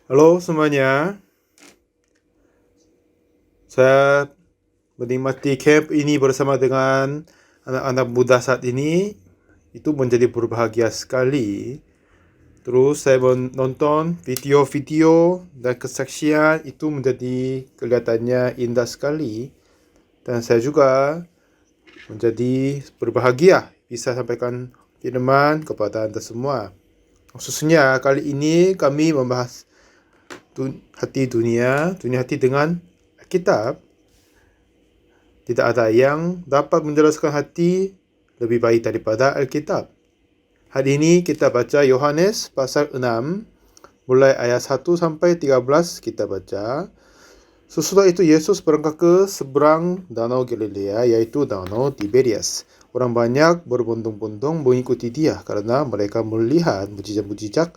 Halo semuanya, saya menikmati camp ini bersama dengan anak-anak muda saat ini. Itu menjadi berbahagia sekali. Terus saya menonton video-video dan kesaksian itu menjadi kelihatannya indah sekali. Dan saya juga menjadi berbahagia bisa sampaikan firman kepada anda semua. Khususnya kali ini kami membahas dunia hati dengan Alkitab. Tidak ada yang dapat menjelaskan hati lebih baik daripada Alkitab. Hari ini kita baca Yohanes pasal 6, mulai ayat 1 sampai 13 kita baca. Sesudah itu Yesus berangkat ke seberang Danau Galilea, yaitu Danau Tiberias. Orang banyak berbondong-bondong mengikuti dia karena mereka melihat mujizat-mujizat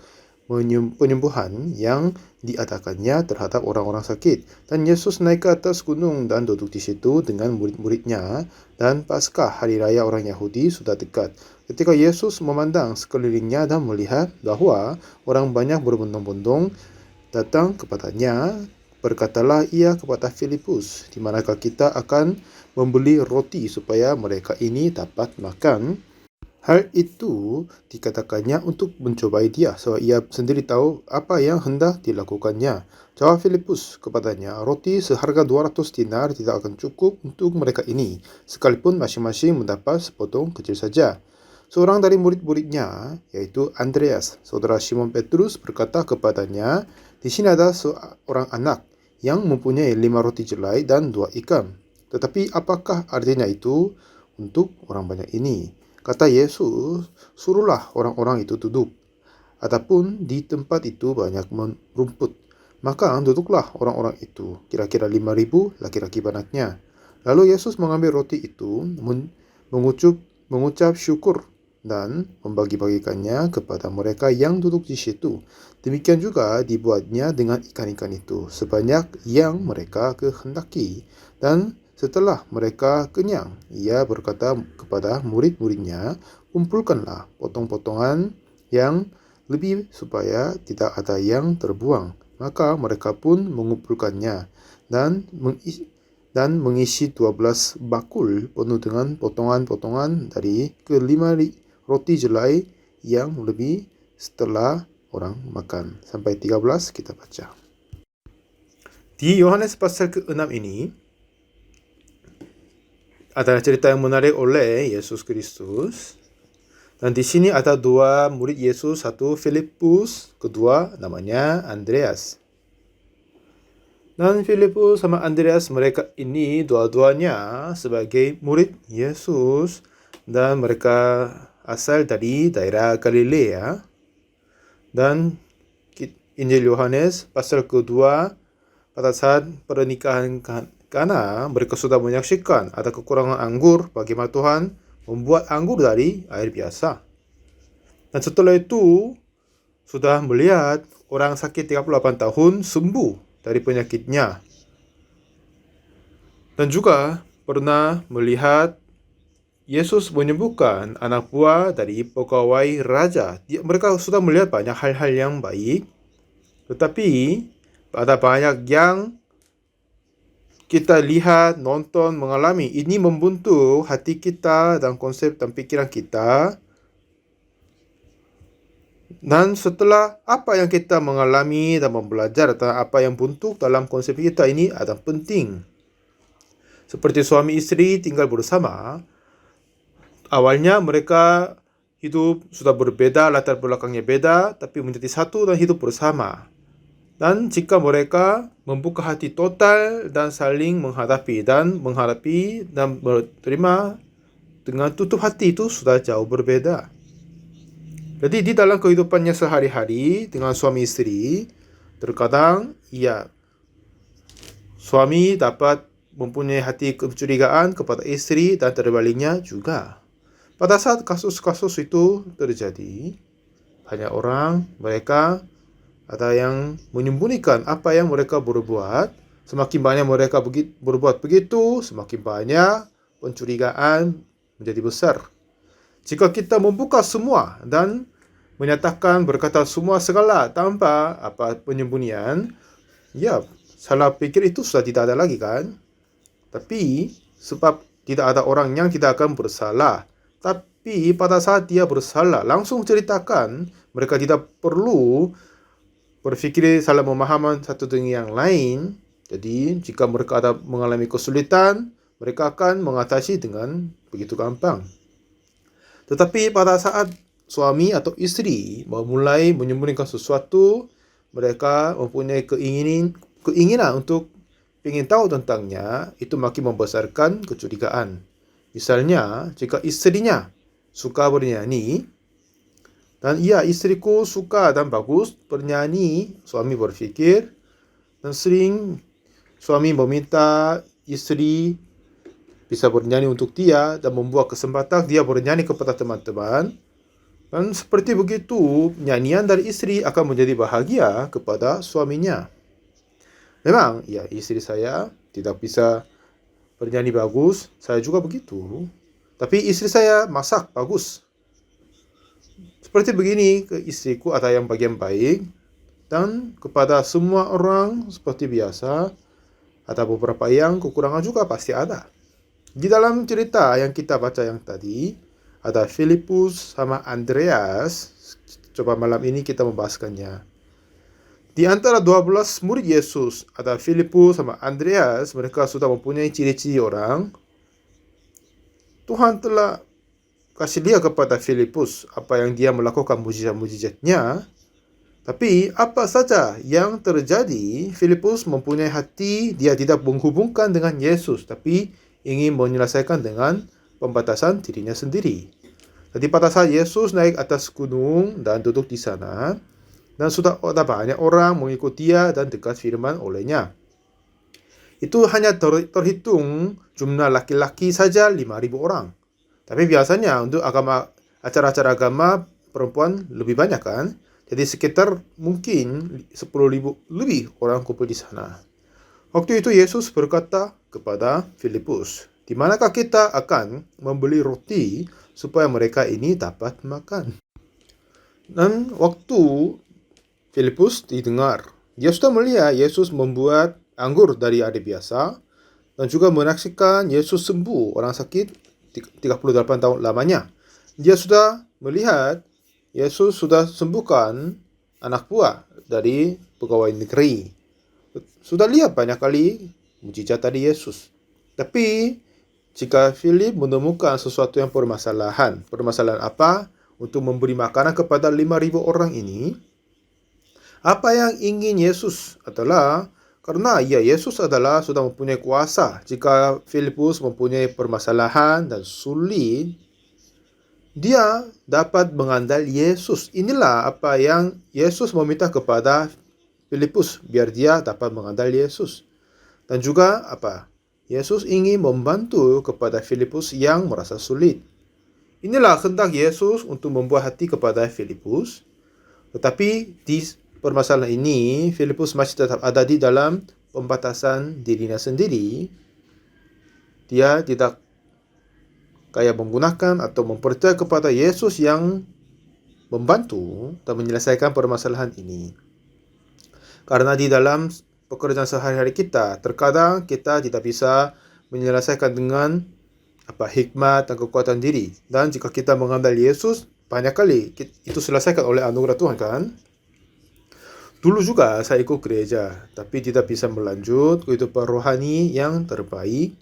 penyembuhan yang diadakannya terhadap orang-orang sakit. Dan Yesus naik ke atas gunung dan duduk di situ dengan murid-muridnya, dan Paskah, hari raya orang Yahudi, sudah dekat. Ketika Yesus memandang sekelilingnya dan melihat bahwa orang banyak berbondong-bondong datang kepadanya, berkatalah ia kepada Filipus, "Di manakah kita akan membeli roti supaya mereka ini dapat makan?" Hal itu dikatakannya untuk mencobai dia, sebab ia sendiri tahu apa yang hendak dilakukannya. Jawab Filipus kepadanya, "Roti seharga 200 dinar tidak akan cukup untuk mereka ini, sekalipun masing-masing mendapat sepotong kecil saja." Seorang dari murid-muridnya, yaitu Andreas, saudara Simon Petrus, berkata kepadanya, "Di sini ada seorang anak yang mempunyai 5 roti jelai dan 2 ikan. Tetapi apakah artinya itu untuk orang banyak ini?" Kata Yesus, "Suruhlah orang-orang itu duduk." Adapun di tempat itu banyak rumput, maka duduklah orang-orang itu, kira-kira 5.000 laki-laki banyaknya. Lalu Yesus mengambil roti itu, mengucap syukur, dan membagi-bagikannya kepada mereka yang duduk di situ. Demikian juga dibuatnya dengan ikan-ikan itu, sebanyak yang mereka kehendaki. Dan setelah mereka kenyang, ia berkata kepada murid-muridnya, "Kumpulkanlah potong-potongan yang lebih supaya tidak ada yang terbuang." Maka mereka pun mengumpulkannya dan mengisi 12 bakul penuh dengan potongan-potongan dari kelima roti jelai yang lebih setelah orang makan. Sampai 13 kita baca. Di Yohanes pasal ke-6 ini, ada cerita yang menarik oleh Yesus Kristus. Dan di sini ada 2 murid Yesus, satu Filipus, kedua namanya Andreas. Dan Filipus sama Andreas, mereka ini dua-duanya sebagai murid Yesus, dan mereka asal dari daerah Galilea. Dan Injil Yohanes pasal kedua, pada saat pernikahan Kana, mereka sudah menyaksikan ada kekurangan anggur, bagaimana Tuhan membuat anggur dari air biasa. Dan setelah itu sudah melihat orang sakit 38 tahun sembuh dari penyakitnya. Dan juga pernah melihat Yesus menyembuhkan anak buah dari pegawai raja. Mereka sudah melihat banyak hal-hal yang baik, tetapi ada banyak yang kita lihat, nonton, mengalami. Ini membentuk hati kita dan konsep dan pikiran kita. Dan setelah apa yang kita mengalami dan belajar tentang apa yang bentuk dalam konsep kita ini adalah penting. Seperti suami istri tinggal bersama, awalnya mereka hidup sudah berbeda, latar belakangnya beda, tapi menjadi satu dan hidup bersama. Dan jika mereka membuka hati total dan saling menghadapi dan menerima dengan tutup hati, itu sudah jauh berbeda. Jadi di dalam kehidupannya sehari-hari dengan suami istri, terkadang suami dapat mempunyai hati kecurigaan kepada istri dan terbaliknya juga. Pada saat kasus-kasus itu terjadi, banyak orang mereka ada yang menyembunyikan apa yang mereka berbuat. Semakin banyak mereka berbuat begitu, semakin banyak pencurigaan menjadi besar. Jika kita membuka semua dan menyatakan berkata semua segala tanpa penyembunyian, ya, salah pikir itu sudah tidak ada lagi kan? Tapi sebab tidak ada orang yang tidak akan bersalah. Tapi pada saat dia bersalah, langsung ceritakan, mereka tidak perlu berfikir salah memahaman satu dengan yang lain. Jadi jika mereka ada mengalami kesulitan, mereka akan mengatasi dengan begitu gampang. Tetapi pada saat suami atau istri memulai menyembunyikan sesuatu, mereka mempunyai keinginan untuk ingin tahu tentangnya, itu makin membesarkan kecurigaan. Misalnya, jika istrinya suka bernyanyi, dan istriku suka dan bagus bernyanyi, suami berfikir, dan sering suami meminta istri bisa bernyanyi untuk dia dan membuat kesempatan dia bernyanyi kepada teman-teman. Dan seperti begitu, nyanyian dari istri akan menjadi bahagia kepada suaminya. Memang, istri saya tidak bisa bernyanyi bagus, saya juga begitu. Tapi istri saya masak bagus. Seperti begini, ke istriku ada yang bagian baik, dan kepada semua orang seperti biasa, ada beberapa yang kekurangan juga pasti ada. Di dalam cerita yang kita baca yang tadi, ada Filipus sama Andreas. Coba malam ini kita membahaskannya. Di antara 12 murid Yesus, ada Filipus sama Andreas, mereka sudah mempunyai ciri-ciri orang. Tuhan telah kasih lihat kepada Filipus apa yang dia melakukan mujizat-mujizatnya. Tapi apa saja yang terjadi, Filipus mempunyai hati, dia tidak menghubungkan dengan Yesus, tapi ingin menyelesaikan dengan pembatasan dirinya sendiri. Jadi pada saat Yesus naik atas gunung dan duduk di sana, dan sudah ada banyak orang mengikut dia dan dekat firman olehnya. Itu hanya terhitung jumlah laki-laki saja 5.000 orang. Tapi biasanya untuk acara-acara agama perempuan lebih banyak kan? Jadi sekitar mungkin 10.000 lebih orang kumpul di sana. Waktu itu Yesus berkata kepada Filipus, "Di manakah kita akan membeli roti supaya mereka ini dapat makan?" Dan waktu Filipus didengar, dia sudah melihat Yesus membuat anggur dari air biasa dan juga menyaksikan Yesus sembuh orang sakit 38 tahun lamanya. Dia sudah melihat Yesus sudah sembuhkan anak buah dari pegawai negeri. Sudah lihat banyak kali mujizat dari Yesus. Tapi jika Filip menemukan sesuatu yang permasalahan apa? Untuk memberi makanan kepada 5.000 orang ini, apa yang ingin Yesus adalah, karena Yesus adalah sudah mempunyai kuasa. Jika Filipus mempunyai permasalahan dan sulit, dia dapat mengandalkan Yesus. Inilah apa yang Yesus meminta kepada Filipus, biar dia dapat mengandalkan Yesus. Dan juga Yesus ingin membantu kepada Filipus yang merasa sulit. Inilah kehendak Yesus untuk membuat hati kepada Filipus. Tetapi di permasalahan ini, Filipus masih tetap ada di dalam pembatasan dirinya sendiri. Dia tidak menggunakan atau mempercayai kepada Yesus yang membantu dan menyelesaikan permasalahan ini. Karena di dalam pekerjaan sehari-hari kita, terkadang kita tidak bisa menyelesaikan dengan hikmat dan kekuatan diri. Dan jika kita mengandalkan Yesus, banyak kali itu selesaikan oleh anugerah Tuhan kan? Dulu juga saya ikut gereja, tapi tidak bisa melanjut kehidupan rohani yang terbaik.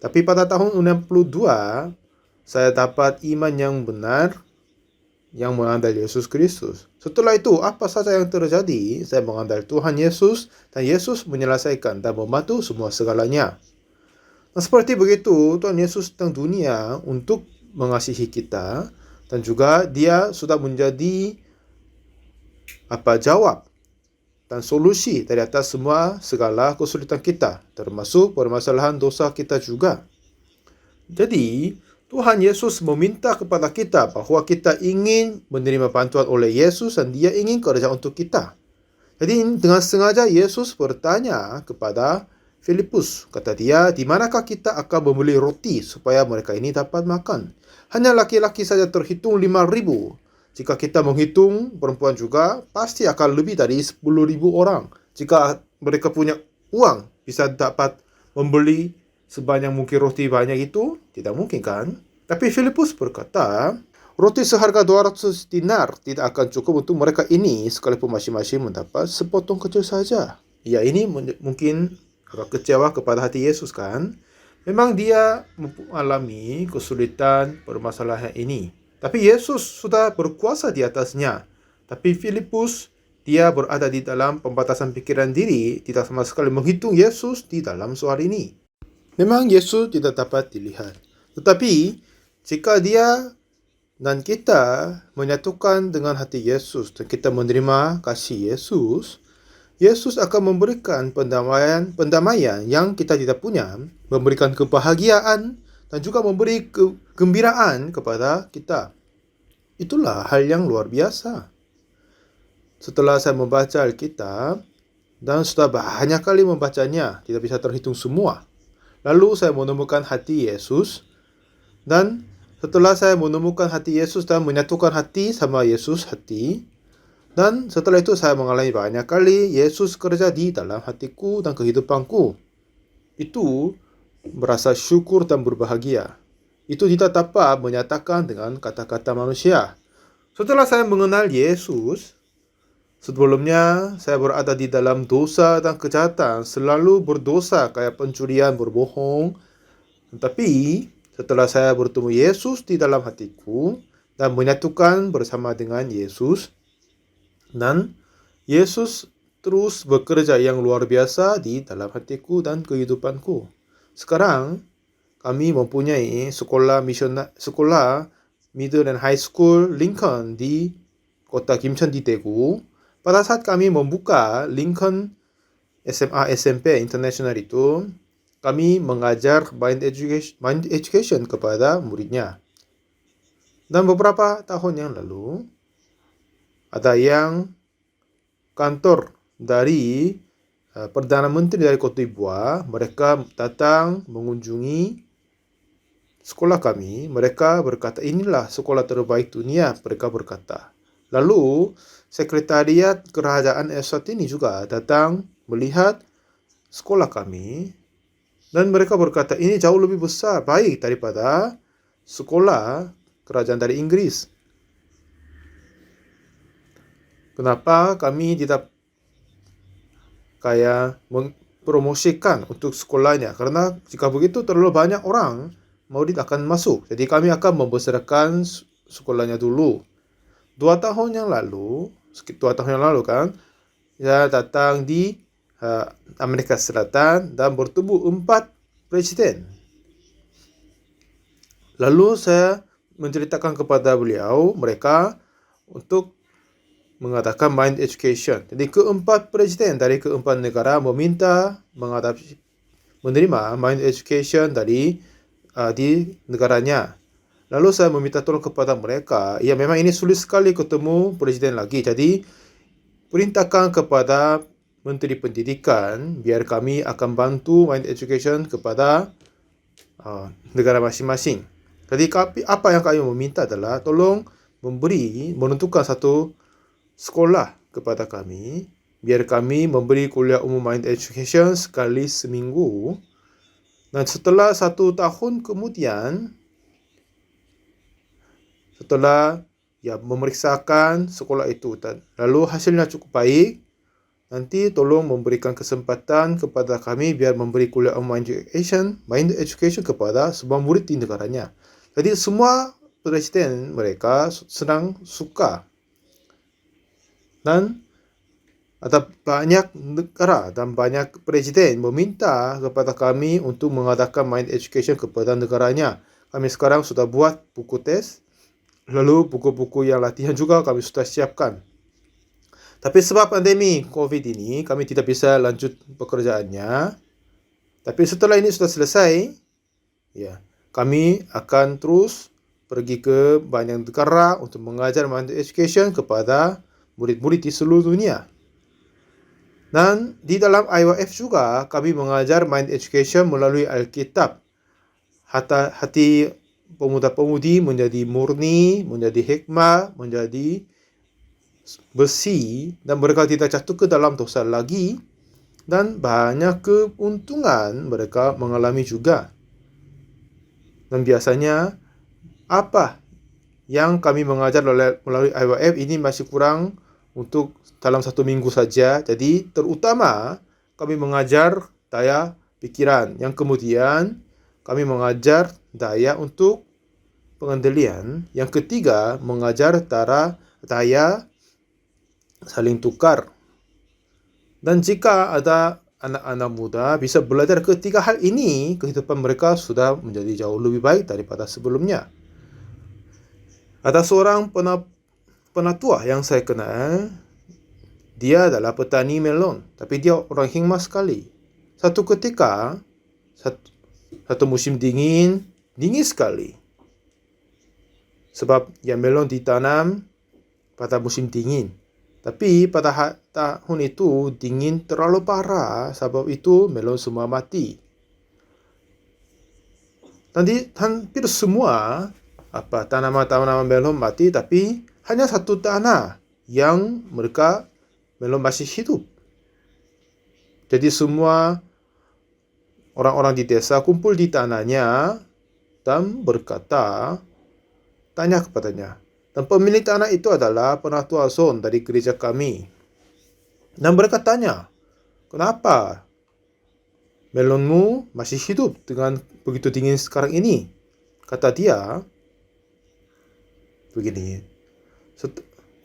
Tapi pada tahun 62, saya dapat iman yang benar, yang mengandalkan Yesus Kristus. Setelah itu, apa saja yang terjadi, saya mengandalkan Tuhan Yesus, dan Yesus menyelesaikan dan membantu semua segalanya. Nah, seperti begitu, Tuhan Yesus datang dunia untuk mengasihi kita, dan juga dia sudah menjadi jawab dan solusi dari atas segala kesulitan kita, termasuk permasalahan dosa kita juga. Jadi, Tuhan Yesus meminta kepada kita bahwa kita ingin menerima bantuan oleh Yesus dan dia ingin kerja untuk kita. Jadi dengan sengaja Yesus bertanya kepada Filipus, kata dia, di manakah kita akan membeli roti supaya mereka ini dapat makan? Hanya laki-laki saja terhitung 5.000. jika kita menghitung perempuan juga, pasti akan lebih dari 10.000 orang. Jika mereka punya uang, bisa dapat membeli sebanyak mungkin roti banyak itu, tidak mungkin kan? Tapi Filipus berkata, roti seharga 200 dinar tidak akan cukup untuk mereka ini, sekalipun masing-masing mendapat sepotong kecil saja. Ya, ini mungkin agak kecewa kepada hati Yesus kan? Memang dia mengalami kesulitan permasalahan ini. Tapi Yesus sudah berkuasa di atasnya. Tapi Filipus, dia berada di dalam pembatasan pikiran diri, tidak sama sekali menghitung Yesus di dalam soal ini. Memang Yesus tidak dapat dilihat. Tetapi, jika dia dan kita menyatukan dengan hati Yesus dan kita menerima kasih Yesus, Yesus akan memberikan pendamaian yang kita tidak punya, memberikan kebahagiaan dan juga memberi kegembiraan kepada kita. Itulah hal yang luar biasa. Setelah saya membaca Alkitab dan sudah banyak kali membacanya, tidak bisa terhitung semua. Lalu saya menemukan hati Yesus, dan setelah saya menemukan hati Yesus dan menyatukan hati sama Yesus hati, dan setelah itu saya mengalami banyak kali Yesus kerja di dalam hatiku dan kehidupanku. Itu merasa syukur dan berbahagia. Itu tidak dapat menyatakan dengan kata-kata manusia. Setelah saya mengenal Yesus, sebelumnya saya berada di dalam dosa dan kejahatan, selalu berdosa kayak pencurian, berbohong. Tetapi setelah saya bertemu Yesus di dalam hatiku dan menyatukan bersama dengan Yesus, dan Yesus terus bekerja yang luar biasa di dalam hatiku dan kehidupanku. Sekarang kami mempunyai sekolah middle and high school Lincoln di kota Kimcheon di Daegu. Pada saat kami membuka Lincoln SMA SMP International itu, kami mengajar mind education kepada muridnya. Dan beberapa tahun yang lalu, ada yang kantor dari Perdana Menteri dari Cote d'Ivoire, mereka datang mengunjungi sekolah kami. Mereka berkata, inilah sekolah terbaik dunia, mereka berkata. Lalu, sekretariat kerajaan Eswatini juga datang melihat sekolah kami, dan mereka berkata, ini jauh lebih besar, baik daripada sekolah kerajaan dari Inggris. Kenapa kami tidak mempromosikan untuk sekolahnya? Karena jika begitu terlalu banyak orang murid akan masuk. Jadi kami akan membesarkan sekolahnya dulu. 2 tahun yang lalu kan, saya datang di Amerika Selatan dan bertemu 4 presiden. Lalu saya menceritakan kepada beliau mereka untuk mengadakan mind education. Jadi keempat presiden dari keempat negara meminta menerima mind education di negaranya. Lalu saya meminta tolong kepada mereka. Ya, memang ini sulit sekali ketemu presiden lagi. Jadi perintahkan kepada Menteri Pendidikan biar kami akan bantu mind education kepada negara masing-masing. Jadi apa yang kami meminta adalah tolong menentukan satu sekolah kepada kami, biar kami memberi kuliah umum mind education sekali seminggu. Dan setelah 1 tahun kemudian, setelah memeriksakan sekolah itu, lalu hasilnya cukup baik, nanti tolong memberikan kesempatan kepada kami biar memberi kuliah umum mind education kepada semua murid di negaranya. Jadi semua presiden mereka senang suka. Dan ada banyak negara dan banyak presiden meminta kepada kami untuk mengadakan mind education kepada negaranya. Kami sekarang sudah buat buku tes, lalu buku-buku yang latihan juga kami sudah siapkan. Tapi sebab pandemi COVID ini, kami tidak bisa lanjut pekerjaannya. Tapi setelah ini sudah selesai, kami akan terus pergi ke banyak negara untuk mengajar mind education kepada murid-murid di seluruh dunia. Dan di dalam IYF juga kami mengajar mind education melalui Alkitab. Hati pemuda-pemudi menjadi murni, menjadi hikmah, menjadi bersih, dan mereka tidak jatuh ke dalam dosa lagi, dan banyak keuntungan mereka mengalami juga. Dan biasanya apa yang kami mengajar melalui IYF ini masih kurang untuk dalam 1 minggu saja. Jadi terutama kami mengajar daya pikiran, yang kemudian kami mengajar daya untuk pengendalian, yang ketiga mengajar daya saling tukar. Dan jika ada anak-anak muda bisa belajar ketiga hal ini, kehidupan mereka sudah menjadi jauh lebih baik daripada sebelumnya. Ada seorang penatua yang saya kenal. Dia adalah petani melon, tapi dia orang hikmah sekali. Satu ketika, satu musim dingin sekali. Sebab yang melon ditanam pada musim dingin. Tapi pada tahun itu dingin terlalu parah, sebab itu melon semua mati. Nanti hampir semua tanaman-tanaman melon mati, tapi hanya satu tanah yang melon masih hidup. Jadi semua orang-orang di desa kumpul di tanahnya dan tanya kepadanya. Dan pemilik tanah itu adalah penatua Son dari gereja kami. Dan mereka tanya, kenapa melonmu masih hidup dengan begitu dingin sekarang ini? Kata dia, begini,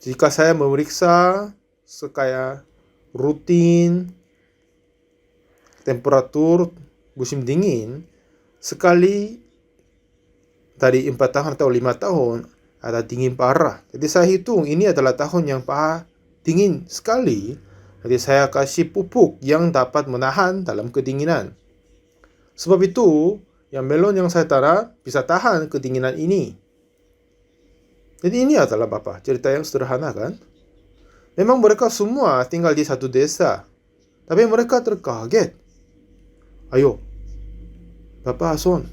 jika saya memeriksa sekaya rutin temperatur musim dingin, sekali dari 4 tahun atau 5 tahun ada dingin parah. Jadi saya hitung ini adalah tahun yang dingin sekali. Jadi saya kasih pupuk yang dapat menahan dalam kedinginan. Sebab itu, yang melon yang saya tanam bisa tahan kedinginan ini. Jadi ini adalah cerita yang sederhana kan? Memang mereka semua tinggal di satu desa. Tapi mereka terkaget. Ayo, Bapak Son,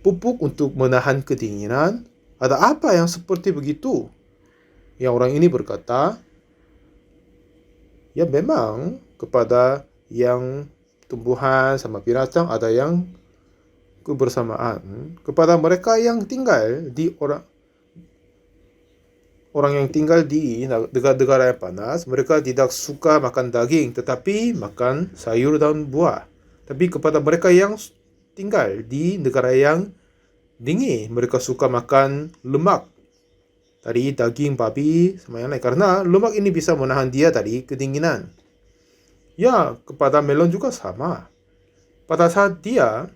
pupuk untuk menahan kedinginan, ada apa yang seperti begitu? Yang orang ini berkata, ya memang kepada yang tumbuhan sama binatang ada yang kebersamaan. Kepada mereka yang tinggal di orang yang tinggal di negara yang panas, mereka tidak suka makan daging, tetapi makan sayur dan buah. Tapi kepada mereka yang tinggal di negara yang dingin, mereka suka makan lemak dari daging babi sama yang lain, karena lemak ini bisa menahan dia dari kedinginan. Ya, kepada melon juga sama. Pada saat dia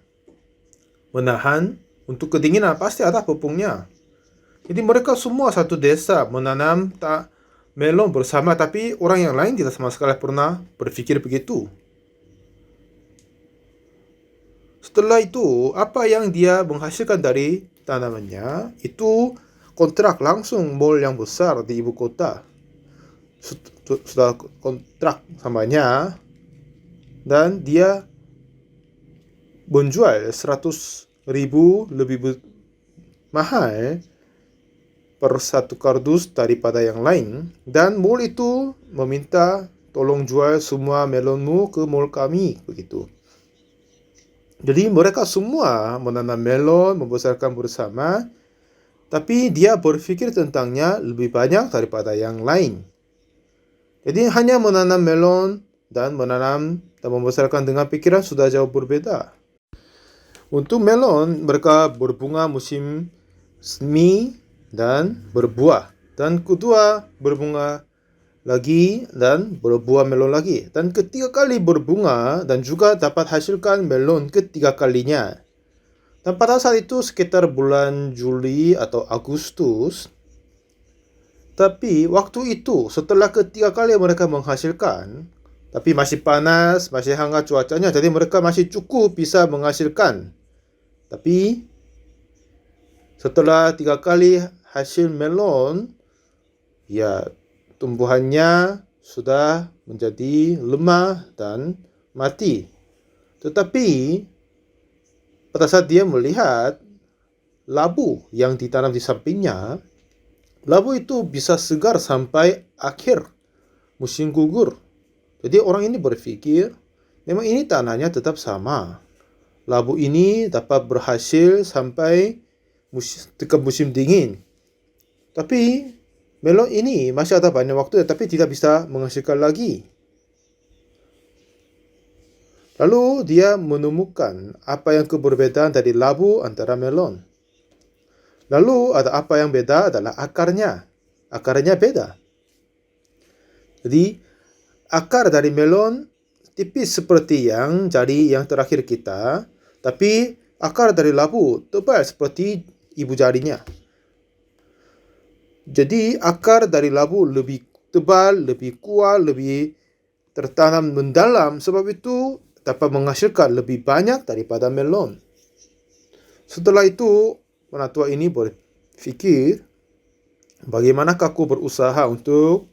menahan untuk kedinginan, pasti ada pupuknya. Jadi mereka semua satu desa menanam melon bersama, tapi orang yang lain tidak sama sekali pernah berpikir begitu. Setelah itu, apa yang dia menghasilkan dari tanamannya, itu kontrak langsung mall yang besar di ibu kota. Sudah kontrak samanya, dan dia menjual 100.000 lebih mahal per satu kardus daripada yang lain. Dan mall itu meminta tolong jual semua melonmu ke mall kami, begitu. Jadi mereka semua menanam melon, membesarkan bersama, tapi dia berpikir tentangnya lebih banyak daripada yang lain. Jadi hanya menanam melon dan membesarkan dengan pikiran sudah jauh berbeda. Untuk melon, mereka berbunga musim semi dan berbuah. Dan kedua berbunga lagi dan berbuah melon lagi. Dan ketiga kali berbunga dan juga dapat hasilkan melon ketiga kalinya. Dan pada saat itu sekitar bulan Juli atau Agustus. Tapi waktu itu setelah ketiga kali mereka menghasilkan, tapi masih panas, masih hangat cuacanya, jadi mereka masih cukup bisa menghasilkan. Tapi setelah 3 kali hasil melon, ya tumbuhannya sudah menjadi lemah dan mati. Tetapi pada saat dia melihat labu yang ditanam di sampingnya, labu itu bisa segar sampai akhir musim gugur. Jadi orang ini berpikir, memang ini tanahnya tetap sama. Labu ini dapat berhasil sampai musim dingin. Tapi melon ini masih ada banyak waktu, tapi tidak bisa menghasilkan lagi. Lalu dia menemukan apa yang keberbedaan dari labu antara melon. Lalu ada apa yang beda adalah akarnya. Akarnya beda. Jadi akar dari melon tipis seperti yang jari yang terakhir kita, tapi akar dari labu tebal seperti ibu jarinya. Jadi akar dari labu lebih tebal, lebih kuat, lebih tertanam mendalam, sebab itu dapat menghasilkan lebih banyak daripada melon. Setelah itu, penatua ini berpikir, bagaimanakah aku berusaha untuk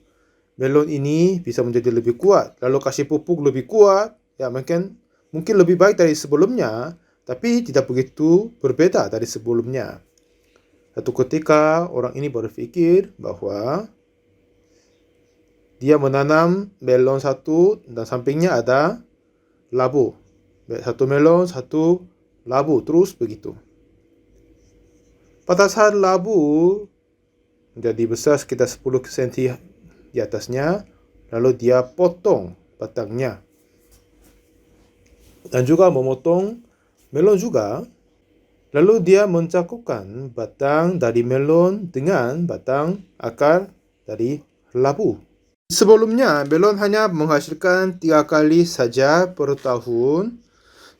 melon ini bisa menjadi lebih kuat, lalu kasih pupuk lebih kuat, ya mungkin lebih baik dari sebelumnya, tapi tidak begitu berbeda dari sebelumnya. Satu ketika orang ini berpikir bahwa dia menanam melon satu dan sampingnya ada labu. Satu melon, satu labu, terus begitu. Pada saat labu menjadi besar sekitar 10 cm di atasnya, lalu dia potong batangnya. Dan juga memotong melon juga. Lalu dia mencakupkan batang dari melon dengan batang akar dari labu. Sebelumnya, melon hanya menghasilkan 3 kali saja per tahun.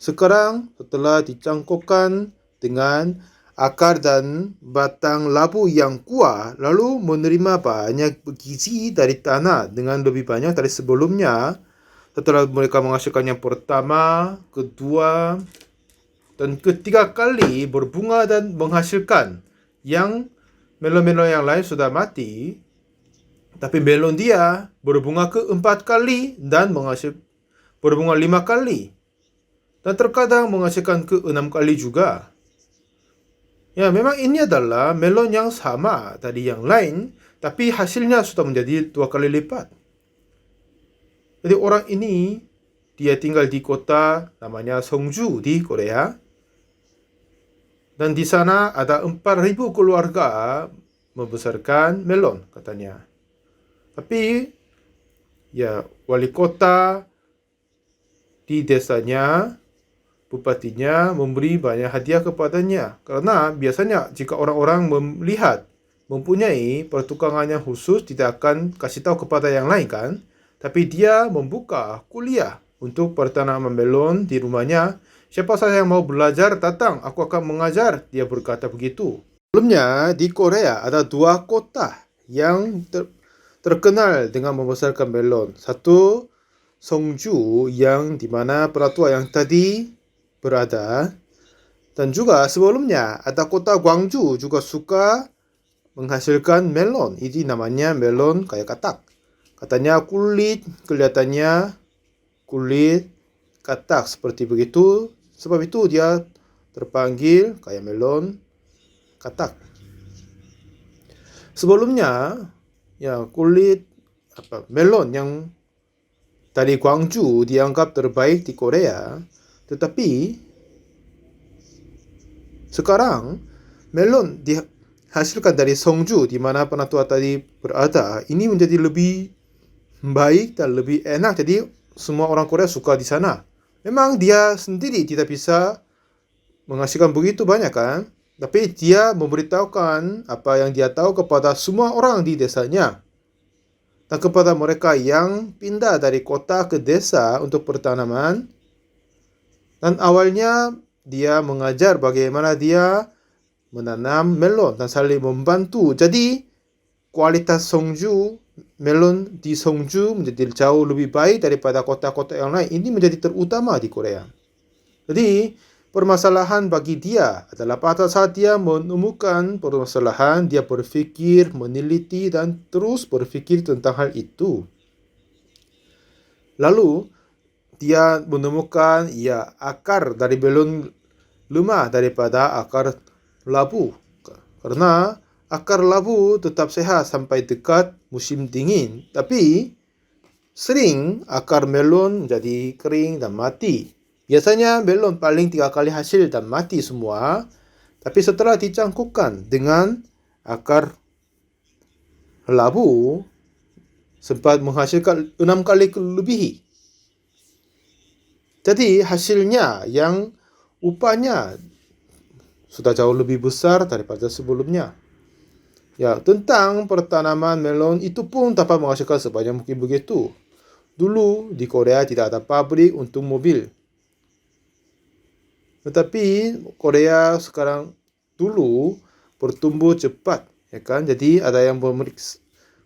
Sekarang, setelah dicangkupkan dengan akar dan batang labu yang kuat, lalu menerima banyak gizi dari tanah dengan lebih banyak dari sebelumnya. Setelah mereka menghasilkan yang pertama, kedua, dan ketiga kali berbunga dan menghasilkan. Yang melon-melon yang lain sudah mati, tapi melon dia berbunga ke-4 kali dan berbunga 5 kali. Dan terkadang menghasilkan ke-6 kali juga. Ya, memang ini adalah melon yang sama dari yang lain, tapi hasilnya sudah menjadi 2 kali lipat. Jadi orang ini, dia tinggal di kota namanya Seongju di Korea. Dan di sana ada 4.000 keluarga membesarkan melon, katanya. Tapi, ya, wali kota di desanya, bupatinya memberi banyak hadiah kepadanya. Karena biasanya jika orang-orang melihat mempunyai pertukangan yang khusus, tidak akan kasih tahu kepada yang lain kan. Tapi dia membuka kuliah untuk pertanaman melon di rumahnya. Siapa saja yang mau belajar, datang, aku akan mengajar. Dia berkata begitu. Sebelumnya di Korea ada 2 kota yang terkenal dengan membesarkan melon. Satu, Seongju, yang dimana penatua yang tadi berada. Dan juga sebelumnya ada kota Gwangju juga suka menghasilkan melon. Ini namanya melon kayak katak. Katanya kelihatannya kulit katak seperti begitu. Sebab itu dia terpanggil kayak melon katak. Sebelumnya, ya, kulit melon yang dari Gwangju dianggap terbaik di Korea. Tetapi sekarang melon dihasilkan dari Seongju, di mana penatua tadi berada, ini menjadi lebih baik dan lebih enak. Jadi semua orang Korea suka di sana. Memang dia sendiri tidak bisa menghasilkan begitu banyak kan, tapi dia memberitahukan apa yang dia tahu kepada semua orang di desanya. Dan kepada mereka yang pindah dari kota ke desa untuk pertanaman. Dan awalnya dia mengajar bagaimana dia menanam melon dan saling membantu. Jadi kualitas melon di Seongju menjadi jauh lebih baik daripada kota-kota yang lain. Ini menjadi terutama di Korea. Jadi permasalahan bagi dia adalah pada saat dia menemukan permasalahan, dia berpikir, meneliti, dan terus berpikir tentang hal itu. Lalu dia menemukan akar dari melon lemah daripada akar labu. Karena akar labu tetap sehat sampai dekat musim dingin. Tapi sering akar melon menjadi kering dan mati. Biasanya melon paling 3 kali hasil dan mati semua. Tapi setelah dicangkukkan dengan akar labu, sempat menghasilkan 6 kali lebih. Jadi hasilnya yang upahnya sudah jauh lebih besar daripada sebelumnya. Ya, tentang pertanaman melon itu pun dapat menghasilkan sebanyak mungkin begitu. Dulu di Korea tidak ada pabrik untuk mobil. Tetapi Korea sekarang dulu bertumbuh cepat, ya kan? Jadi ada yang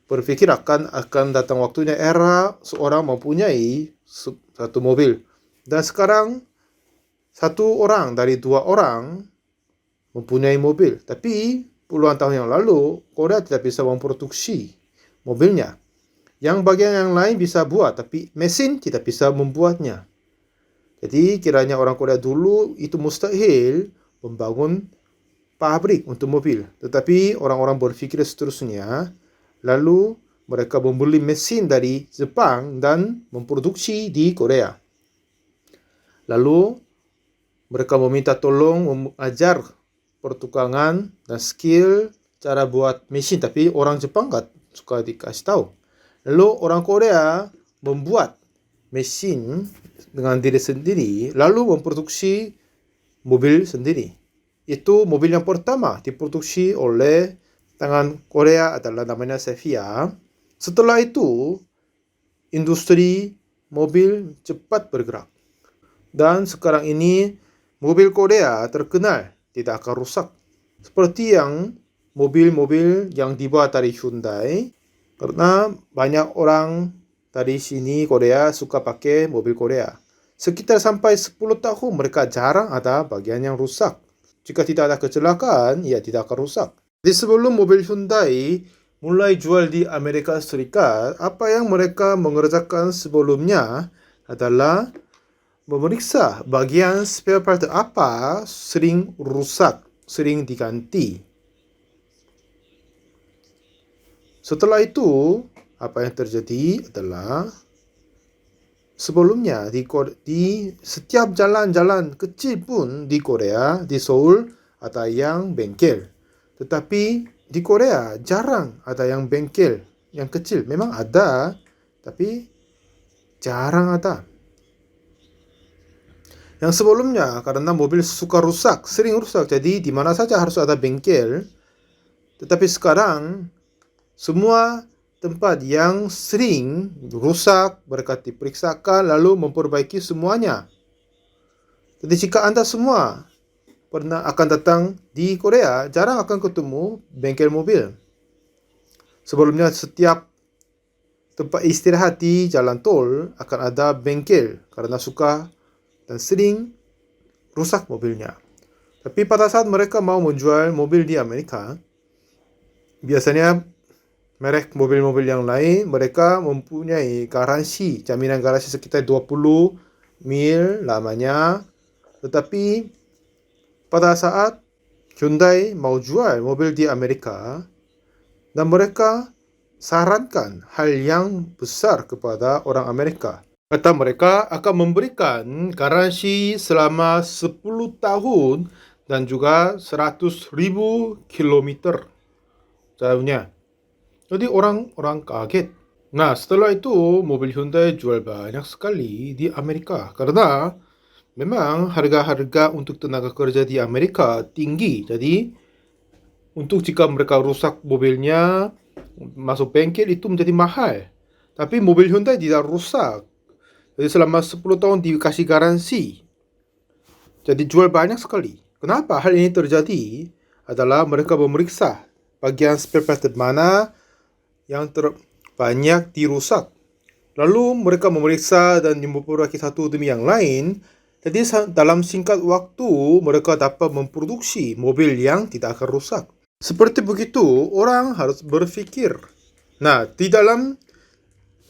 berpikir akan datang waktunya era seorang mempunyai satu mobil. Dan sekarang satu orang dari 2 orang mempunyai mobil. Tapi puluhan tahun yang lalu Korea tidak bisa memproduksi mobilnya. Yang bagian yang lain bisa buat, tapi mesin tidak bisa membuatnya. Jadi kiranya orang Korea dulu itu mustahil membangun pabrik untuk mobil. Tetapi orang-orang berpikir seterusnya, lalu mereka membeli mesin dari Jepang dan memproduksi di Korea. Lalu mereka meminta tolong mengajar pertukangan dan skill cara buat mesin, tapi orang Jepang tak suka dikasih tahu. Lalu orang Korea membuat mesin dengan diri sendiri, lalu memproduksi mobil sendiri. Itu mobil yang pertama diproduksi oleh tangan Korea adalah namanya Xavia. Setelah itu, industri mobil cepat bergerak. Dan sekarang ini, mobil Korea terkenal tidak akan rusak. Seperti yang mobil-mobil yang dibuat dari Hyundai. Karena banyak orang dari sini Korea suka pakai mobil Korea. Sekitar sampai 10 tahun mereka jarang ada bagian yang rusak. Jika tidak ada kecelakaan, ia tidak akan rusak. Di sebelum mobil Hyundai mulai jual di Amerika Serikat, apa yang mereka mengerjakan sebelumnya adalah memeriksa bagian spare part apa sering rusak, sering diganti. Setelah itu, apa yang terjadi adalah sebelumnya di setiap jalan-jalan kecil pun di Korea, di Seoul ada yang bengkel. Tetapi di Korea jarang ada yang bengkel yang kecil. Memang ada, tapi jarang ada. Yang sebelumnya karena mobil suka rusak, sering rusak, jadi di mana saja harus ada bengkel. Tetapi sekarang semua tempat yang sering rusak mereka diperiksakan lalu memperbaiki semuanya. Jadi jika anda semua pernah akan datang di Korea, jarang akan ketemu bengkel mobil. Sebelumnya setiap tempat istirahat di jalan tol akan ada bengkel karena suka dan sering rusak mobilnya. Tapi pada saat mereka mau menjual mobil di Amerika, biasanya merek mobil-mobil yang lain, mereka mempunyai garansi, jaminan garansi sekitar 20 mil lamanya. Tetapi pada saat Hyundai mau jual mobil di Amerika, dan mereka sarankan hal yang besar kepada orang Amerika. Kata mereka akan memberikan garansi selama 10 tahun dan juga 100,000 kilometer jauhnya. Jadi orang-orang kaget. Nah, setelah itu mobil Hyundai jual banyak sekali di Amerika. Karena memang harga-harga untuk tenaga kerja di Amerika tinggi. Jadi, untuk jika mereka rusak mobilnya, masuk bengkel itu menjadi mahal. Tapi mobil Hyundai tidak rusak. Jadi selama 10 tahun dikasih garansi. Jadi jual banyak sekali. Kenapa hal ini terjadi? Adalah mereka memeriksa bagian spare part mana yang banyak dirusak. Lalu mereka memeriksa dan memperbaiki satu demi yang lain. Jadi dalam singkat waktu mereka dapat memproduksi mobil yang tidak akan rusak. Seperti begitu orang harus berpikir. Nah, di dalam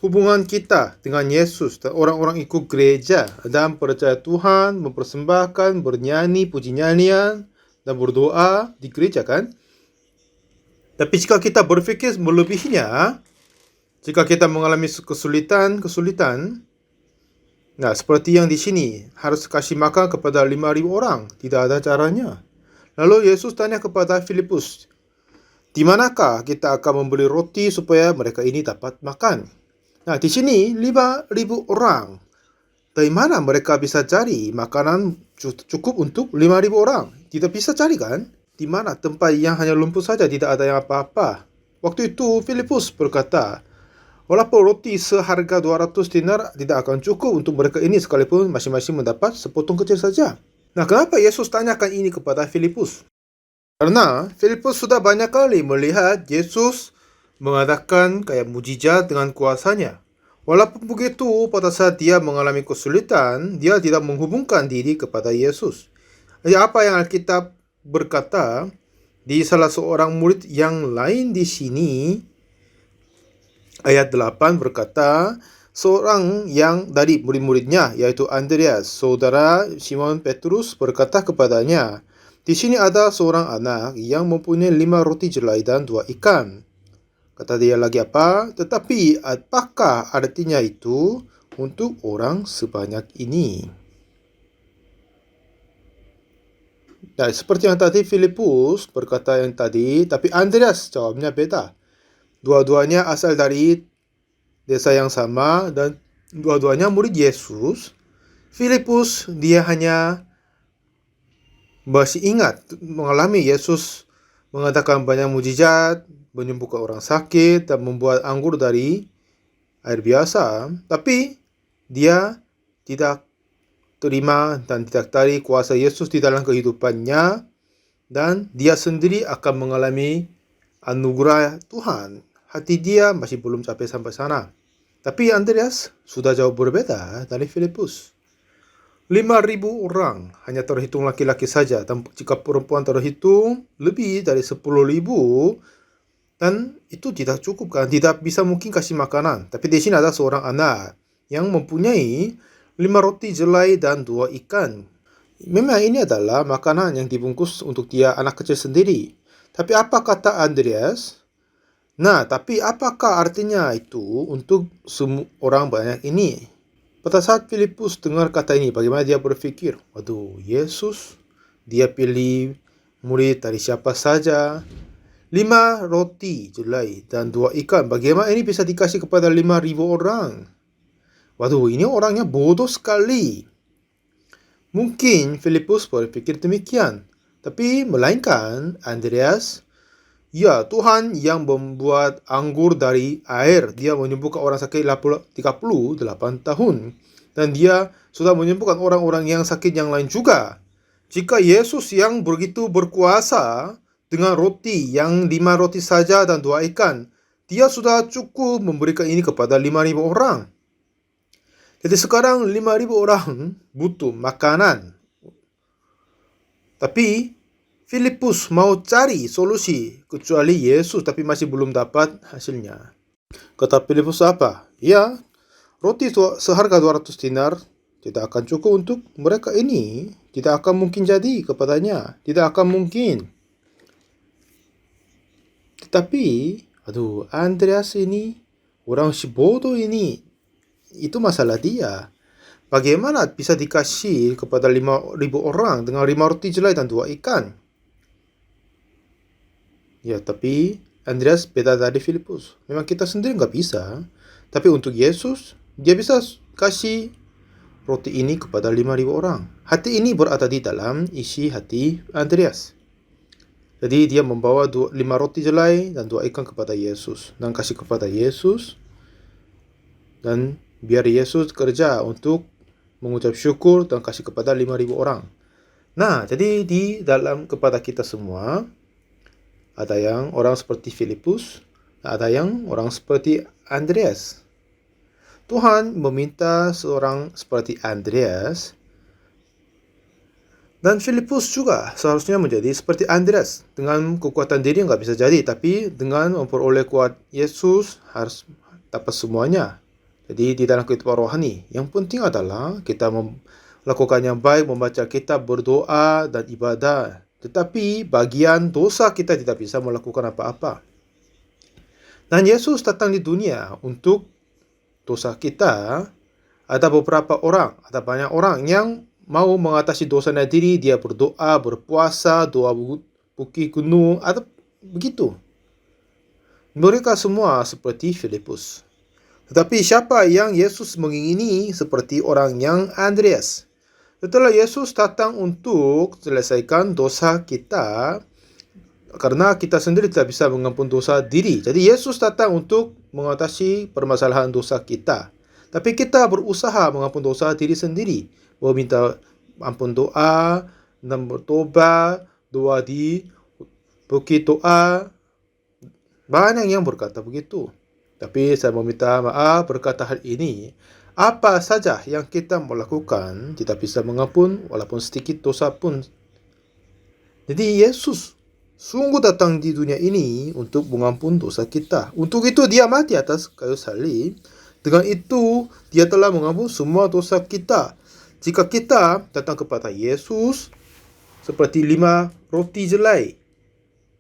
hubungan kita dengan Yesus dan orang-orang ikut gereja dan percaya Tuhan, mempersembahkan, bernyanyi, puji nyanyian, dan berdoa di gereja kan. Tapi jika kita berfikir melebihinya, jika kita mengalami kesulitan, nah seperti yang di sini, harus kasih makan kepada 5.000 orang, tidak ada caranya. Lalu Yesus tanya kepada Filipus, di manakah kita akan membeli roti supaya mereka ini dapat makan? Nah, di sini 5.000 orang. Dari mana mereka bisa cari makanan cukup untuk 5.000 orang? Tidak bisa cari kan? Di mana tempat yang hanya lumpur saja, tidak ada yang apa-apa. Waktu itu Filipus berkata, walaupun roti seharga 200 dinar tidak akan cukup untuk mereka ini sekalipun masing-masing mendapat sepotong kecil saja. Nah, kenapa Yesus tanyakan ini kepada Filipus? Karena Filipus sudah banyak kali melihat Yesus mengadakan kayak mujizat dengan kuasanya. Walaupun begitu, pada saat dia mengalami kesulitan, dia tidak menghubungkan diri kepada Yesus. Jadi apa yang Alkitab berkata di salah seorang murid yang lain di sini, ayat 8 berkata, seorang yang dari murid-muridnya, yaitu Andreas, saudara Simon Petrus, berkata kepadanya, di sini ada seorang anak yang mempunyai 5 roti jelai dan 2 ikan. Kata dia lagi apa? Tetapi apakah artinya itu untuk orang sebanyak ini? Nah, seperti yang tadi Filipus berkata yang tadi, tapi Andreas jawabnya beda. Dua-duanya asal dari desa yang sama dan dua-duanya murid Yesus. Filipus dia hanya masih ingat mengalami Yesus mengadakan banyak mujizat, menyembuhkan orang sakit dan membuat anggur dari air biasa, tapi dia tidak terima dan tidak tarik kuasa Yesus di dalam kehidupannya, dan dia sendiri akan mengalami anugerah Tuhan. Hati dia masih belum sampai sana. Tapi Andreas sudah jauh berbeda dari Filipus. 5.000 orang hanya terhitung laki-laki saja, dan jika perempuan terhitung lebih dari 10.000, dan itu tidak cukup kan, tidak bisa mungkin kasih makanan. Tapi di sini ada seorang anak yang mempunyai 5 roti jelai dan 2 ikan. Memang ini adalah makanan yang dibungkus untuk dia anak kecil sendiri. Tapi apa kata Andreas? Nah, tapi apakah artinya itu untuk semua orang banyak ini? Pada saat Filipus dengar kata ini, bagaimana dia berpikir? Waduh, Yesus, dia pilih murid dari siapa saja. 5 roti jelai dan 2 ikan. Bagaimana ini bisa dikasih kepada 5.000 orang? Waduh, ini orangnya bodoh sekali. Mungkin Filipus berpikir demikian. Tapi melainkan Andreas, ya Tuhan yang membuat anggur dari air. Dia menyembuhkan orang sakit 38 tahun. Dan dia sudah menyembuhkan orang-orang yang sakit yang lain juga. Jika Yesus yang begitu berkuasa dengan roti yang 5 roti saja dan 2 ikan, dia sudah cukup memberikan ini kepada 5.000 orang. Jadi sekarang 5.000 orang butuh makanan. Tapi Filipus mau cari solusi kecuali Yesus, tapi masih belum dapat hasilnya. Kata Filipus apa? Ya, roti seharga 200 dinar tidak akan cukup untuk mereka ini. Tidak akan mungkin jadi kepadanya. Tidak akan mungkin. Tetapi, aduh, Andreas ini, orang si bodoh ini, itu masalah dia. Bagaimana bisa dikasih kepada 5.000 orang dengan 5 roti jelai dan 2 ikan? Ya, tapi Andreas beda dari Filipus. Memang kita sendiri nggak bisa. Tapi untuk Yesus, dia bisa kasih roti ini kepada 5.000 orang. Hati ini berada di dalam isi hati Andreas. Jadi dia membawa 5 roti jelai dan 2 ikan kepada Yesus. Dan kasih kepada Yesus. Dan biar Yesus kerja untuk mengucap syukur dan kasih kepada 5.000 orang. Nah, jadi di dalam kepada kita semua, ada yang orang seperti Filipus, ada yang orang seperti Andreas. Tuhan meminta seorang seperti Andreas, dan Filipus juga seharusnya menjadi seperti Andreas. Dengan kekuatan diri nggak bisa jadi, tapi dengan memperoleh kuat Yesus harus dapat semuanya. Jadi di dalam kehidupan rohani, yang penting adalah kita melakukan yang baik, membaca kitab, berdoa, dan ibadah. Tetapi bagian dosa kita tidak bisa melakukan apa-apa. Dan Yesus datang di dunia untuk dosa kita. Ada beberapa orang, ada banyak orang yang mau mengatasi dosanya diri. Dia berdoa, berpuasa, doa bukit gunung, atau begitu. Mereka semua seperti Filipus. Tetapi siapa yang Yesus mengingini seperti orang yang Andreas? Setelah Yesus datang untuk selesaikan dosa kita, karena kita sendiri tidak bisa mengampun dosa diri. Jadi Yesus datang untuk mengatasi permasalahan dosa kita. Tapi kita berusaha mengampun dosa diri sendiri. Meminta ampun doa, dan bertobat, doa di bukit doa. Banyak yang berkata begitu. Tapi saya meminta maaf berkata hal ini. Apa saja yang kita melakukan tidak bisa mengampun walaupun sedikit dosa pun. Jadi Yesus sungguh datang di dunia ini untuk mengampun dosa kita. Untuk itu dia mati atas kayu salib. Dengan itu dia telah mengampun semua dosa kita. Jika kita datang kepada Yesus seperti 5 roti jelai,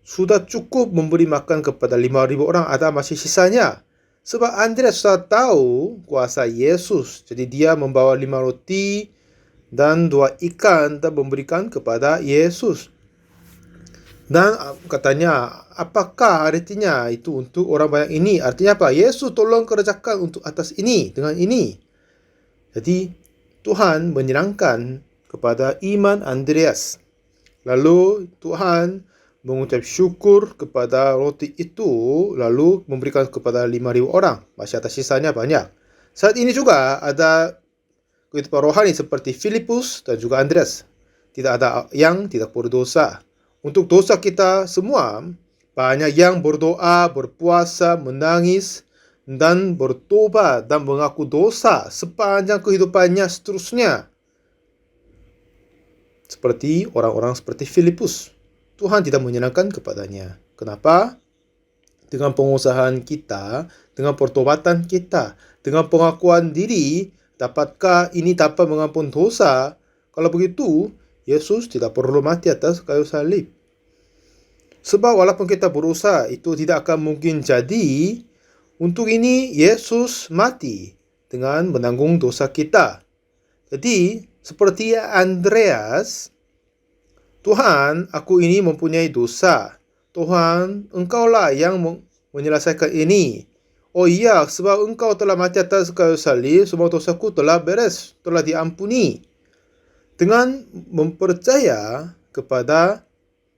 sudah cukup memberi makan kepada 5.000 orang, ada masih sisanya. Sebab Andreas sudah tahu kuasa Yesus. Jadi dia membawa 5 roti dan 2 ikan dan memberikan kepada Yesus. Dan katanya, apakah artinya itu untuk orang banyak ini? Artinya apa? Yesus tolong kerjakan untuk atas ini, dengan ini. Jadi Tuhan menyenangkan kepada iman Andreas. Lalu Tuhan mengucap syukur kepada roti itu, lalu memberikan kepada 5.000 orang. Masih atas sisanya banyak. Saat ini juga ada kehidupan rohani seperti Filipus dan juga Andreas. Tidak ada yang tidak berdosa. Untuk dosa kita semua, banyak yang berdoa, berpuasa, menangis, dan bertobat dan mengaku dosa sepanjang kehidupannya seterusnya. Seperti orang-orang seperti Filipus. Tuhan tidak menyenangkan kepadanya. Kenapa? Dengan pengusahaan kita, dengan pertobatan kita, dengan pengakuan diri, dapatkah ini dapat mengampun dosa? Kalau begitu, Yesus tidak perlu mati atas kayu salib. Sebab walaupun kita berusaha, itu tidak akan mungkin jadi. Untuk ini, Yesus mati dengan menanggung dosa kita. Jadi, seperti Andreas, Tuhan, aku ini mempunyai dosa. Tuhan, engkaulah yang menyelesaikan ini. Oh iya, sebab engkau telah mati atas kayu salib, semua dosaku telah beres, telah diampuni. Dengan mempercaya kepada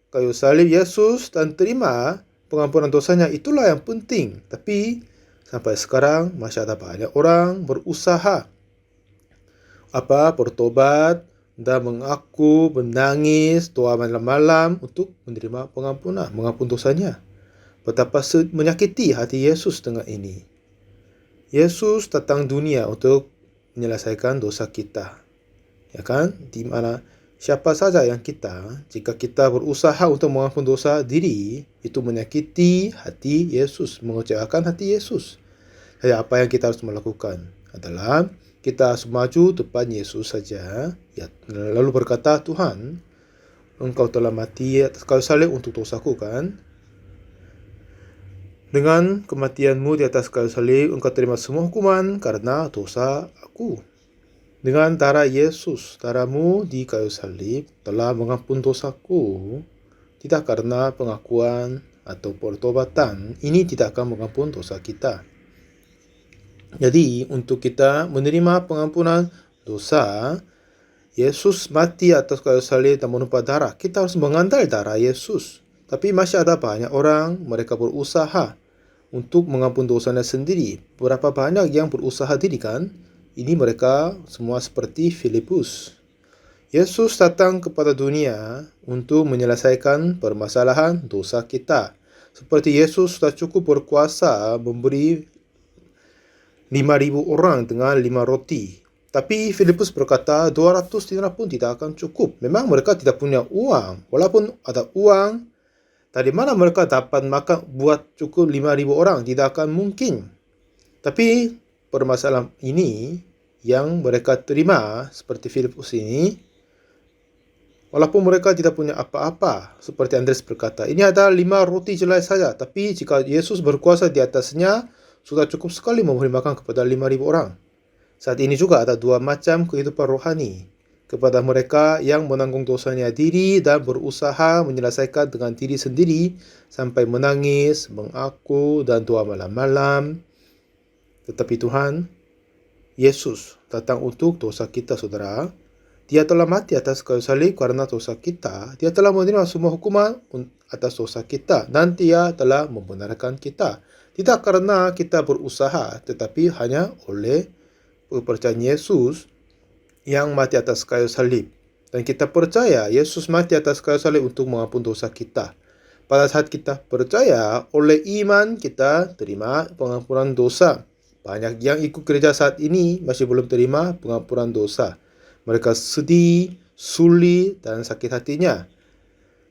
kayu salib Yesus dan terima pengampunan dosanya, itulah yang penting. Tapi sampai sekarang masih ada banyak orang berusaha bertobat dan mengaku, menangis, doa malam-malam untuk menerima pengampunan, mengampun dosanya. Betapa menyakiti hati Yesus dengan ini. Yesus datang dunia untuk menyelesaikan dosa kita. Ya kan? Di mana siapa saja yang jika kita berusaha untuk mengampun dosa diri, itu menyakiti hati Yesus, mengecewakan hati Yesus. Jadi apa yang kita harus melakukan adalah kita harus maju depan Yesus saja, ya, lalu berkata, Tuhan, engkau telah mati atas kayu salib untuk dosaku, kan? Dengan kematianmu di atas kayu salib, engkau terima semua hukuman karena dosa aku. Dengan darah Yesus, darahmu di kayu salib telah mengampun dosaku. Tidak karena pengakuan atau pertobatan, ini tidak akan mengampun dosa kita. Jadi, untuk kita menerima pengampunan dosa, Yesus mati atas kayu salib dan menumpah darah. Kita harus mengandal darah Yesus. Tapi masih ada banyak orang, mereka berusaha untuk mengampun dosanya sendiri. Berapa banyak yang berusaha diri, kan? Ini mereka semua seperti Filipus. Yesus datang kepada dunia untuk menyelesaikan permasalahan dosa kita. Seperti Yesus sudah cukup berkuasa memberi 5.000 orang dengan 5 roti. Tapi Filipus berkata 200 dinar pun tidak akan cukup. Memang mereka tidak punya uang. Walaupun ada uang, dari mana mereka dapat makan buat cukup 5.000 orang? Tidak akan mungkin. Tapi permasalahan ini yang mereka terima seperti Filipus ini, Walaupun mereka tidak punya apa-apa, seperti Andreas berkata, ini adalah 5 roti jelai saja, tapi jika Yesus berkuasa di atasnya, sudah cukup sekali memberi makan kepada 5.000 orang. Saat ini juga ada 2 macam kehidupan rohani. Kepada mereka yang menanggung dosanya diri dan berusaha menyelesaikan dengan diri sendiri, sampai menangis, mengaku, dan doa malam-malam. Tetapi Tuhan, Yesus datang untuk dosa kita, saudara. Dia telah mati atas kayu salib karena dosa kita. Dia telah menerima semua hukuman atas dosa kita. Dan dia telah membenarkan kita. Tidak karena kita berusaha, tetapi hanya oleh kepercayaan Yesus yang mati atas kayu salib. Dan kita percaya Yesus mati atas kayu salib untuk mengampuni dosa kita. Pada saat kita percaya, oleh iman kita terima pengampunan dosa. Banyak yang ikut gereja saat ini masih belum terima pengampunan dosa. Mereka sedih, sulit, dan sakit hatinya.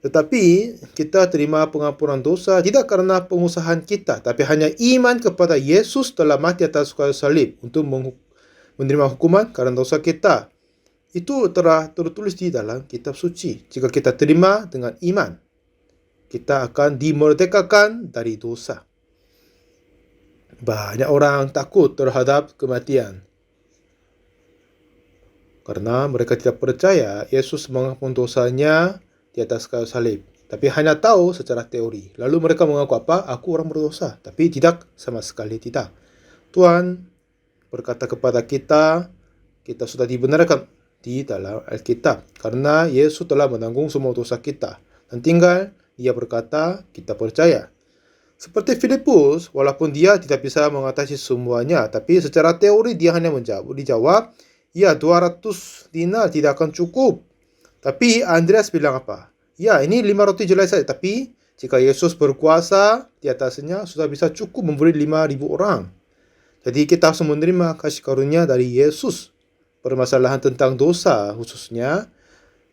Tetapi kita terima pengampunan dosa tidak karena pengusahaan kita, tapi hanya iman kepada Yesus telah mati atas kayu salib untuk menerima hukuman karena dosa kita. Itu telah tertulis di dalam kitab suci. Jika kita terima dengan iman, kita akan dimerdekakan dari dosa. Banyak orang takut terhadap kematian karena mereka tidak percaya Yesus mengampuni dosanya di atas kayu salib. Tapi hanya tahu secara teori. Lalu mereka mengaku apa? Aku orang berdosa. Tapi tidak, sama sekali tidak. Tuhan berkata kepada kita, kita sudah dibenarkan di dalam Alkitab. Karena Yesus telah menanggung semua dosa kita. Dan tinggal dia berkata, kita percaya. Seperti Filipus, walaupun dia tidak bisa mengatasi semuanya, tapi secara teori dia hanya dijawab, ya 200 dinar tidak akan cukup. Tapi Andreas bilang apa? Ya ini 5 roti jelai saja. Tapi jika Yesus berkuasa di atasnya sudah bisa cukup memberi 5.000 orang. Jadi kita harus menerima kasih karunia dari Yesus. Permasalahan tentang dosa khususnya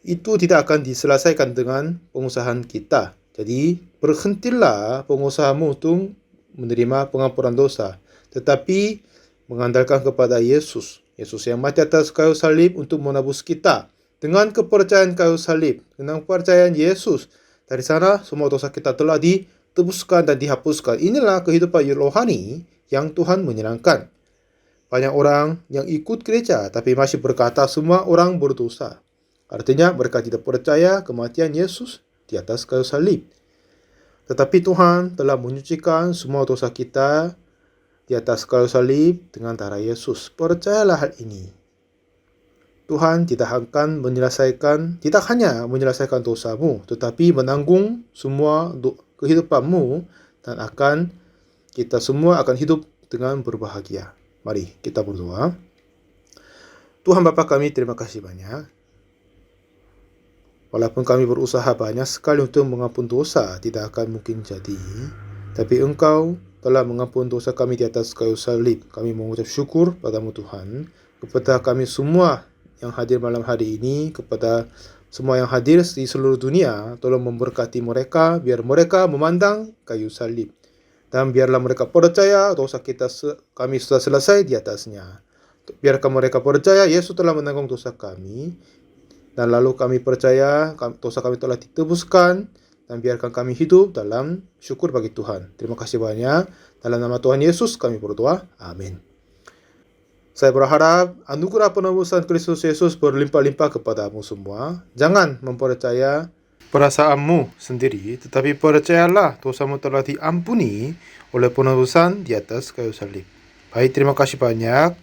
itu tidak akan diselesaikan dengan pengusahaan kita. Jadi berhentilah pengusahamu untuk menerima pengampunan dosa. Tetapi mengandalkan kepada Yesus. Yesus yang mati atas kayu salib untuk menebus kita. Dengan kepercayaan kayu salib, dengan kepercayaan Yesus, dari sana semua dosa kita telah ditebuskan dan dihapuskan. Inilah kehidupan rohani yang Tuhan menyenangkan. Banyak orang yang ikut gereja, tapi masih berkata semua orang berdosa. Artinya mereka tidak percaya kematian Yesus di atas kayu salib. Tetapi Tuhan telah menyucikan semua dosa kita di atas kayu salib dengan darah Yesus. Percayalah hal ini. Tuhan tidak hanya menyelesaikan dosamu, tetapi menanggung semua kehidupanmu dan kita semua akan hidup dengan berbahagia. Mari kita berdoa. Tuhan Bapa kami, terima kasih banyak. Walaupun kami berusaha banyak sekali untuk mengampuni dosa, tidak akan mungkin jadi. Tapi Engkau telah mengampuni dosa kami di atas kayu salib. Kami mengucap syukur padamu Tuhan, kepada kami semua yang hadir malam hari ini, kepada semua yang hadir di seluruh dunia, tolong memberkati mereka, biar mereka memandang kayu salib. Dan biarlah mereka percaya dosa kami sudah selesai di atasnya. Biarkan mereka percaya Yesus telah menanggung dosa kami, dan lalu kami percaya dosa kami telah ditebuskan, dan biarkan kami hidup dalam syukur bagi Tuhan. Terima kasih banyak. Dalam nama Tuhan Yesus kami berdoa. Amin. Saya berharap anugerah penebusan Kristus Yesus berlimpah-limpah kepadamu semua. Jangan mempercaya perasaanmu sendiri, tetapi percayalah dosamu telah diampuni oleh penebusan di atas kayu salib. Baik, terima kasih banyak.